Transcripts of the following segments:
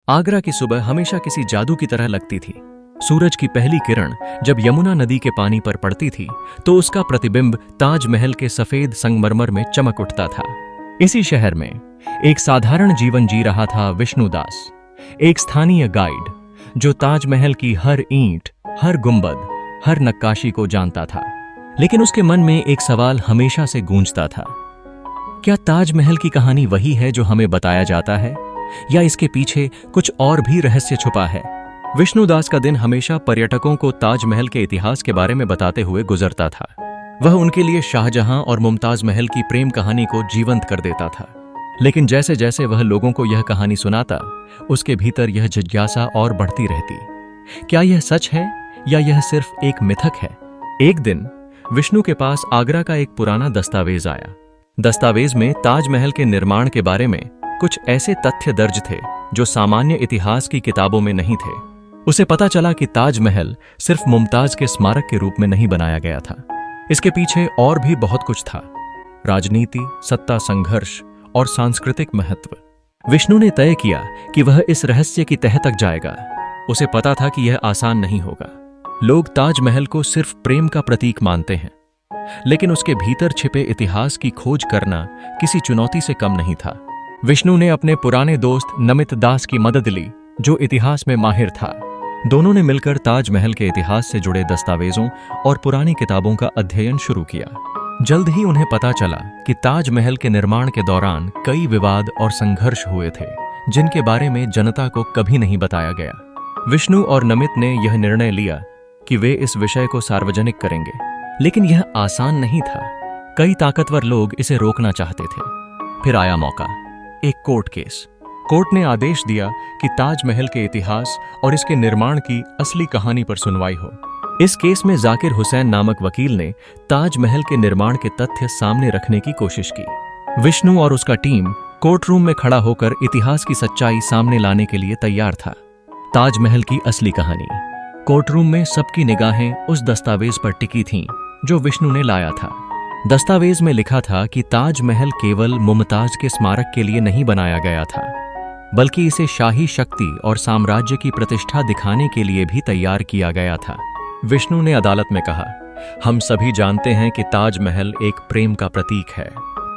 आगरा की सुबह हमेशा किसी जादू की तरह लगती थी। सूरज की पहली किरण जब यमुना नदी के पानी पर पड़ती थी तो उसका प्रतिबिंब ताजमहल के सफेद संगमरमर में चमक उठता था। इसी शहर में एक साधारण जीवन जी रहा था विष्णुदास, एक स्थानीय गाइड जो ताजमहल की हर ईंट, हर गुंबद, हर नक्काशी को जानता था। लेकिन उसके मन में एक सवाल हमेशा से गूंजता था, क्या ताजमहल की कहानी वही है जो हमें बताया जाता है, या इसके पीछे कुछ और भी रहस्य छुपा है? विष्णुदास का दिन हमेशा पर्यटकों को ताजमहल के इतिहास के बारे में बताते हुए गुजरता था। वह उनके लिए शाहजहां और मुमताज महल की प्रेम कहानी को जीवंत कर देता था। लेकिन जैसे जैसे वह लोगों को यह कहानी सुनाता, उसके भीतर यह जिज्ञासा और बढ़ती रहती, क्या यह सच है या यह सिर्फ एक मिथक है? एक दिन विष्णु के पास आगरा का एक पुराना दस्तावेज आया। दस्तावेज में ताजमहल के निर्माण के बारे में कुछ ऐसे तथ्य दर्ज थे जो सामान्य इतिहास की किताबों में नहीं थे। उसे पता चला कि ताजमहल सिर्फ मुमताज के स्मारक के रूप में नहीं बनाया गया था। इसके पीछे और भी बहुत कुछ था, राजनीति, सत्ता संघर्ष और सांस्कृतिक महत्व। विष्णु ने तय किया कि वह इस रहस्य की तह तक जाएगा। उसे पता था कि यह आसान नहीं होगा। लोग ताजमहल को सिर्फ प्रेम का प्रतीक मानते हैं, लेकिन उसके भीतर छिपे इतिहास की खोज करना किसी चुनौती से कम नहीं था। विष्णु ने अपने पुराने दोस्त नमित दास की मदद ली, जो इतिहास में माहिर था। दोनों ने मिलकर ताजमहल के इतिहास से जुड़े दस्तावेजों और पुरानी किताबों का अध्ययन शुरू किया। जल्द ही उन्हें पता चला कि ताजमहल के निर्माण के दौरान कई विवाद और संघर्ष हुए थे, जिनके बारे में जनता को कभी नहीं बताया गया। विष्णु और नमित ने यह निर्णय लिया कि वे इस विषय को सार्वजनिक करेंगे, लेकिन यह आसान नहीं था। कई ताकतवर लोग इसे रोकना चाहते थे। फिर आया मौका, एक कोर्ट केस। कोर्ट ने आदेश दिया कि ताजमहल के इतिहास और इसके निर्माण की असली कहानी पर सुनवाई हो। इस केस में जाकिर हुसैन नामक वकील ने ताजमहल के निर्माण के तथ्य सामने रखने की कोशिश की। विष्णु और उसका टीम कोर्ट रूम में खड़ा होकर इतिहास की सच्चाई सामने लाने के लिए तैयार था। ताजमहल की असली कहानी। कोर्ट रूम में सबकी निगाहें उस दस्तावेज पर टिकी थीं जो विष्णु ने लाया था। दस्तावेज में लिखा था कि ताजमहल केवल मुमताज के स्मारक के लिए नहीं बनाया गया था, बल्कि इसे शाही शक्ति और साम्राज्य की प्रतिष्ठा दिखाने के लिए भी तैयार किया गया था। विष्णु ने अदालत में कहा, हम सभी जानते हैं कि ताजमहल एक प्रेम का प्रतीक है,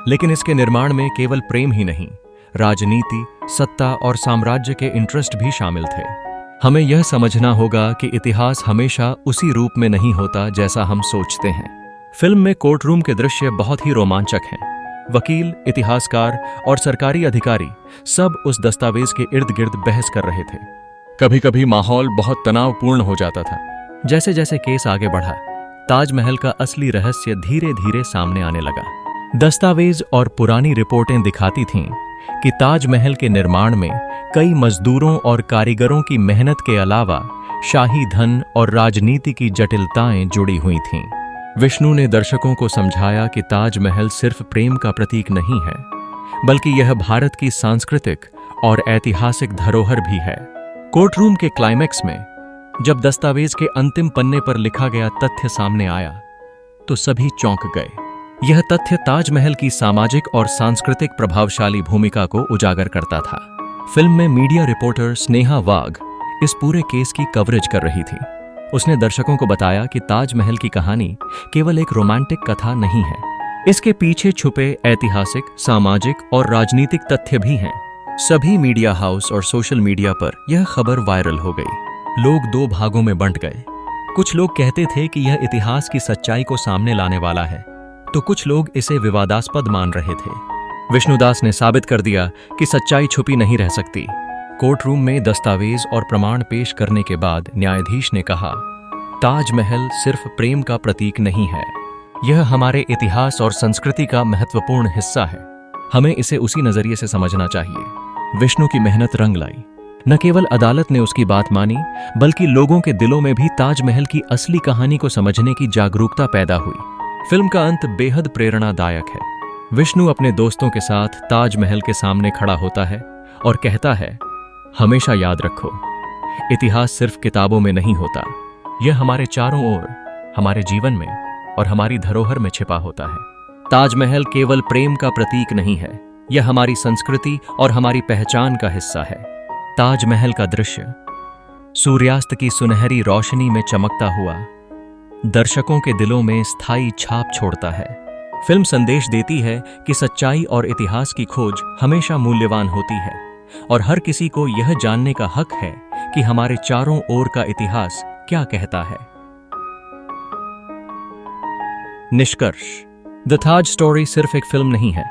लेकिन इसके निर्माण में केवल प्रेम ही नहीं, राजनीति, सत्ता और साम्राज्य के इंटरेस्ट भी शामिल थे। हमें यह समझना होगा कि इतिहास हमेशा उसी रूप में नहीं होता जैसा हम सोचते हैं। फिल्म में कोर्ट रूम के दृश्य बहुत ही रोमांचक हैं। वकील, इतिहासकार और सरकारी अधिकारी सब उस दस्तावेज के इर्द गिर्द बहस कर रहे थे। कभी कभी माहौल बहुत तनावपूर्ण हो जाता था। जैसे जैसे केस आगे बढ़ा, ताजमहल का असली रहस्य धीरे धीरे सामने आने लगा। दस्तावेज और पुरानी रिपोर्टें दिखाती थीं कि ताजमहल के निर्माण में कई मजदूरों और कारीगरों की मेहनत के अलावा शाही धन और राजनीति की जटिलताएं जुड़ी हुई थीं। विष्णु ने दर्शकों को समझाया कि ताजमहल सिर्फ प्रेम का प्रतीक नहीं है, बल्कि यह भारत की सांस्कृतिक और ऐतिहासिक धरोहर भी है। कोर्ट रूम के क्लाइमैक्स में जब दस्तावेज के अंतिम पन्ने पर लिखा गया तथ्य सामने आया, तो सभी चौंक गए। यह तथ्य ताजमहल की सामाजिक और सांस्कृतिक प्रभावशाली भूमिका को उजागर करता था। फिल्म में मीडिया रिपोर्टर स्नेहा वाघ इस पूरे केस की कवरेज कर रही थी। उसने दर्शकों को बताया कि ताजमहल की कहानी केवल एक रोमांटिक कथा नहीं है, इसके पीछे छुपे ऐतिहासिक, सामाजिक और राजनीतिक तथ्य भी हैं। सभी मीडिया हाउस और सोशल मीडिया पर यह खबर वायरल हो गई। लोग दो भागों में बंट गए। कुछ लोग कहते थे कि यह इतिहास की सच्चाई को सामने लाने वाला है, तो कुछ लोग इसे विवादास्पद मान रहे थे। विष्णुदास ने साबित कर दिया कि सच्चाई छुपी नहीं रह सकती। कोर्ट रूम में दस्तावेज और प्रमाण पेश करने के बाद न्यायाधीश ने कहा, ताजमहल सिर्फ प्रेम का प्रतीक नहीं है, यह हमारे इतिहास और संस्कृति का महत्वपूर्ण हिस्सा है। हमें इसे उसी नजरिए से समझना चाहिए। विष्णु की मेहनत रंग लाई। न केवल अदालत ने उसकी बात मानी, बल्कि लोगों के दिलों में भी ताजमहल की असली कहानी को समझने की जागरूकता पैदा हुई। फिल्म का अंत बेहद प्रेरणादायक है। विष्णु अपने दोस्तों के साथ ताजमहल के सामने खड़ा होता है और कहता है, हमेशा याद रखो, इतिहास सिर्फ किताबों में नहीं होता, यह हमारे चारों ओर, हमारे जीवन में और हमारी धरोहर में छिपा होता है। ताजमहल केवल प्रेम का प्रतीक नहीं है, यह हमारी संस्कृति और हमारी पहचान का हिस्सा है। ताजमहल का दृश्य सूर्यास्त की सुनहरी रोशनी में चमकता हुआ दर्शकों के दिलों में स्थायी छाप छोड़ता है। फिल्म संदेश देती है कि सच्चाई और इतिहास की खोज हमेशा मूल्यवान होती है और हर किसी को यह जानने का हक है कि हमारे चारों ओर का इतिहास क्या कहता है। निष्कर्ष, द ताज स्टोरी सिर्फ एक फिल्म नहीं है।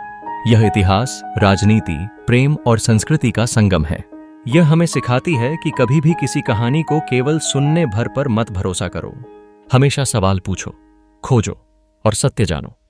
यह इतिहास, राजनीति, प्रेम और संस्कृति का संगम है। यह हमें सिखाती है कि कभी भी किसी कहानी को केवल सुनने भर पर मत भरोसा करो। हमेशा सवाल पूछो, खोजो और सत्य जानो।